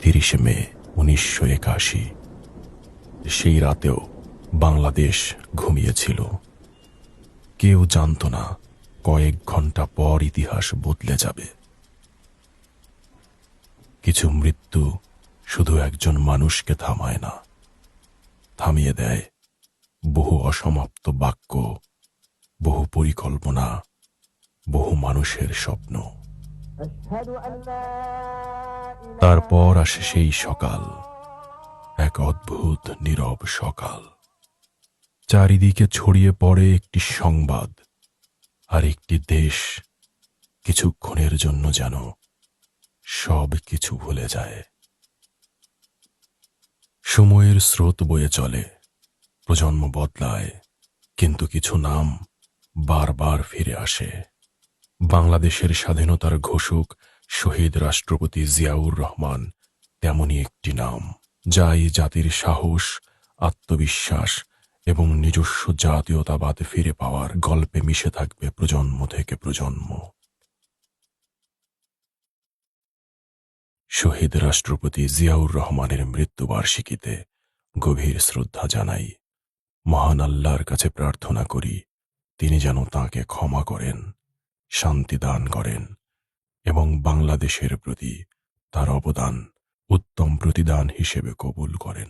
30 মে 1981। সেই রাতেও বাংলাদেশ ঘুমিয়েছিল। কেউ জানত না কয়েক ঘন্টা পর ইতিহাস বদলে যাবে। কিছু মৃত্যু শুধু একজন মানুষকে থামায় না, থামিয়ে দেয় বহু অসমাপ্ত বাক্য, বহু পরিকল্পনা, বহু মানুষের স্বপ্ন। তারপর আসে সেই সকাল, এক অদ্ভুত নীরব সকাল। চারিদিকে ছড়িয়ে পড়ে একটি সংবাদ, আর একটি দেশ কিছুক্ষণের জন্য যেন সব কিছু ভুলে যায়। সময়ের স্রোত বয়ে চলে, প্রজন্ম বদলায়, কিন্তু কিছু নাম বারবার ফিরে আসে। বাংলাদেশের স্বাধীনতার ঘোষক শহীদ রাষ্ট্রপতি জিয়াউর রহমান তেমনই একটি নাম, যা এই জাতির সাহস, আত্মবিশ্বাস এবং নিজস্ব জাতীয়তাবাদ ফিরে পাওয়ার গল্পে মিশে থাকবে প্রজন্ম থেকে প্রজন্ম। শহীদ রাষ্ট্রপতি জিয়াউর রহমানের মৃত্যুবার্ষিকীতে গভীর শ্রদ্ধা জানাই। মহান আল্লাহর কাছে প্রার্থনা করি তিনি যেন তাঁকে ক্ষমা করেন, শান্তি দান করেন এবং বাংলাদেশের প্রতি তার অবদান উত্তম প্রতিদান হিসেবে কবুল করেন।